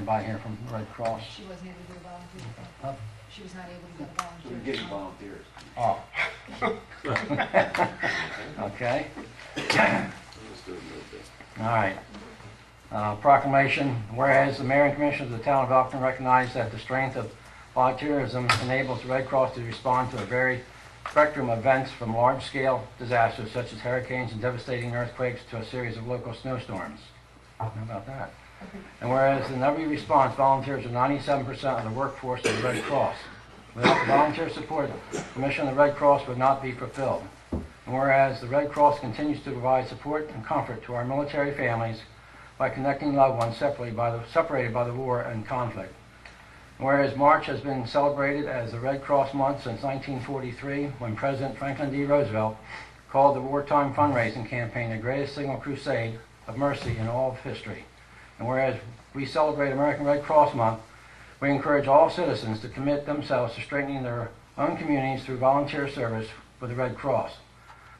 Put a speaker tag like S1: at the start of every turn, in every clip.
S1: Anybody here from Red Cross?
S2: She wasn't able to get a volunteer.
S1: Huh?
S2: She was not able to get a volunteer.
S3: We're getting volunteers.
S1: Oh. Okay.
S3: Let's do it a little bit.
S1: All right. Proclamation, whereas the Mayor and Commissioners of the Town of Elkton recognize that the strength of volunteerism enables the Red Cross to respond to a varied spectrum of events from large-scale disasters such as hurricanes and devastating earthquakes to a series of local snowstorms. How about that? And whereas in every response, volunteers are 97% of the workforce of the Red Cross. Without the volunteer support, the mission of the Red Cross would not be fulfilled. And whereas the Red Cross continues to provide support and comfort to our military families by connecting loved ones separated by the war and conflict. And whereas March has been celebrated as the Red Cross Month since 1943, when President Franklin D. Roosevelt called the wartime fundraising campaign the greatest single crusade of mercy in all of history. And whereas we celebrate American Red Cross Month, we encourage all citizens to commit themselves to strengthening their own communities through volunteer service with the Red Cross.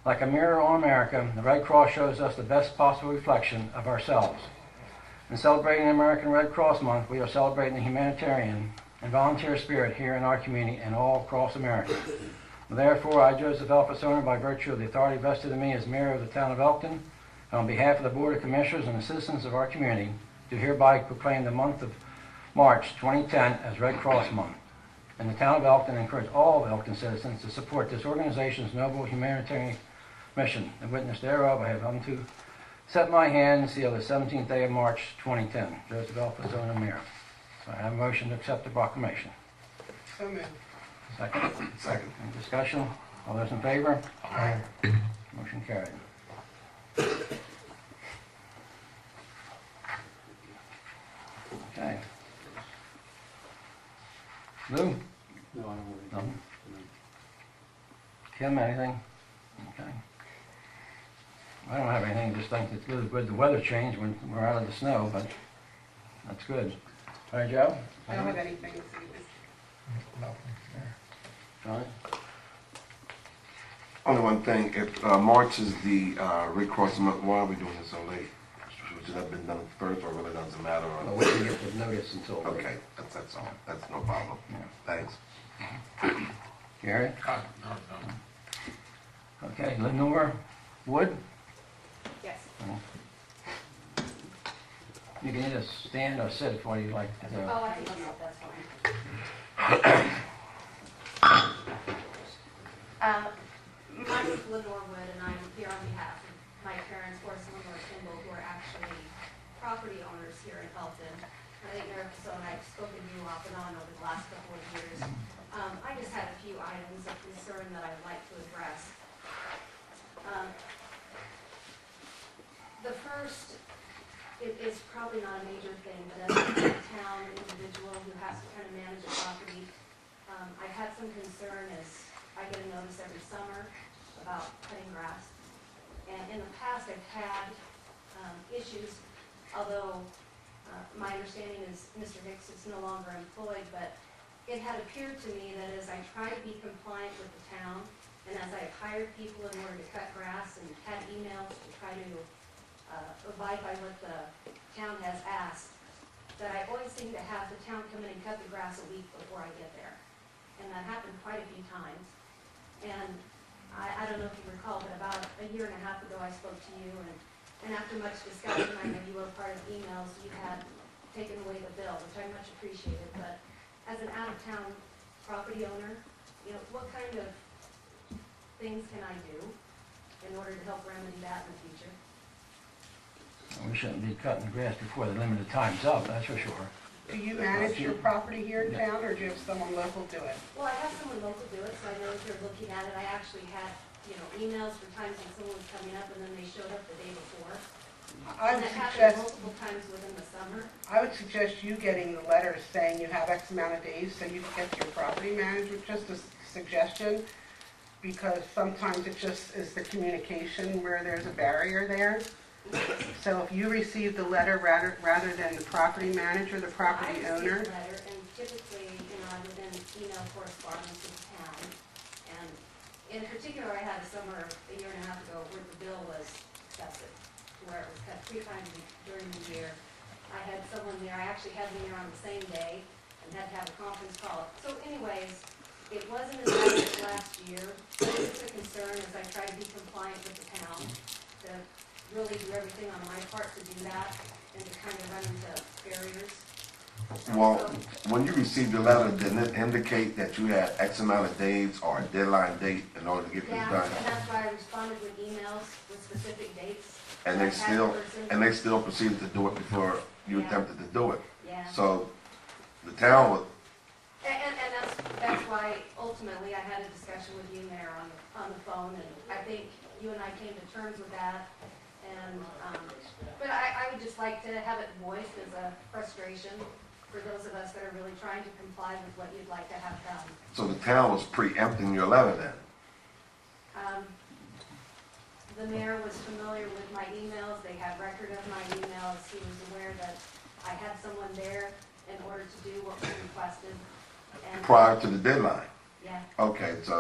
S1: Like a mirror on America, the Red Cross shows us the best possible reflection of ourselves. In celebrating American Red Cross Month, we are celebrating the humanitarian and volunteer spirit here in our community and all across America. Therefore, I, Joseph Elkton, by virtue of the authority vested in me as Mayor of the Town of Elkton, and on behalf of the Board of Commissioners and the citizens of our community, do hereby proclaim the month of March 2010 as Red Cross Month. And the Town of Elkton encourage all of Elkton citizens to support this organization's noble humanitarian mission. The witness thereof I have unto set my hand and seal the 17th day of March 2010. Joseph Elkton, Mayor. So I have a motion to accept the proclamation.
S4: So moved.
S1: Second?
S3: Second.
S1: Any discussion? All those in favor?
S4: Aye.
S1: Motion carried. Okay. Lou?
S3: No, I don't want to.
S1: Nothing? Kim, anything? Okay. I don't have anything, just think it's good with the weather change when we're out of the snow, but that's good. All right, Joe?
S4: I don't have anything this evening.
S1: John?
S5: Only one thing, if March is the Red Cross Month, why are we doing this so late? Should that have been done first, or it really doesn't matter?
S1: Well, we can get the notice until...
S5: Okay, that's all. That's no problem.
S1: Yeah.
S5: Thanks.
S1: Gary?
S3: No.
S1: Okay, Lenore Wood?
S6: Yes.
S1: You can either stand or sit if what you like to do.
S6: Oh, I think that's fine. My name is Lenore Wood, and I'm here on behalf of my parents, Horace and Lenore Kimball, who are actually property owners here in Elkton. I think Eric and I've spoken to you off and on over the last couple of years. I just had a few items of concern that I'd like to address. The first is probably not a major thing, but as a town individual who has to kind of manage a property, I've had some concern as I get a notice every summer about cutting grass. And in the past, I've had issues, although my understanding is Mr. Hicks is no longer employed, but it had appeared to me that as I try to be compliant with the town, and as I've hired people in order to cut grass and had emails to try to abide by what the town has asked, that I always seem to have the town come in and cut the grass a week before I get there. And that happened quite a few times. And I don't know if you recall, but about a year and a half ago I spoke to you, and after much discussion, I know you were part of the emails, you had taken away the bill, which I much appreciated. But as an out-of-town property owner, you know, what kind of things can I do in order to help remedy that in the future?
S1: We shouldn't be cutting the grass before the limited time's up, that's for sure.
S4: Do you manage your property here in town, or do you have someone local do it?
S6: Well, I have someone local do it, so I know if you're looking at it, I actually had, you know, emails for times when someone was coming up and then they showed up the day before.
S4: I
S6: And
S4: would
S6: that happened
S4: suggest,
S6: multiple times within the summer.
S4: I would suggest you getting the letters saying you have X amount of days so you can get to your property manager, just a suggestion, because sometimes it just is the communication where there's a barrier there. So if you receive the letter rather than the property manager, the property owner.
S6: I received a letter, and typically, you know, I'm within email correspondence with the town. And in particular, I had a summer a year and a half ago where the bill was excessive, where it was cut 3 times during the year. I had someone there, I actually had them there on the same day and had to have a conference call. So anyways, it wasn't as bad as last year. It's a concern as I try to be compliant with the town, to really do everything on my part to do that and to kind of run into barriers.
S5: Well, when you received the letter, didn't it indicate that you had X amount of days or a deadline date in order to get this
S6: Yeah,
S5: done?
S6: and that's why I responded with emails with specific dates.
S5: And
S6: I
S5: they
S6: had
S5: still,
S6: the person-
S5: and they still proceeded to do it before you
S6: Yeah.
S5: attempted to do it.
S6: Yeah.
S5: So the town was,
S6: And that's why ultimately I had a discussion with you, Mayor, on the phone, and I think you and I came to terms with that. And, but I would just like to have it voiced as a frustration for those of us that are really trying to comply with what you'd like to have done.
S5: so the town was preempting your letter then?
S6: The mayor was familiar with my emails, they had record of my emails, he was aware that I had someone there in order to do what was requested. And
S5: Prior to the deadline?
S6: yeah,
S5: Okay, so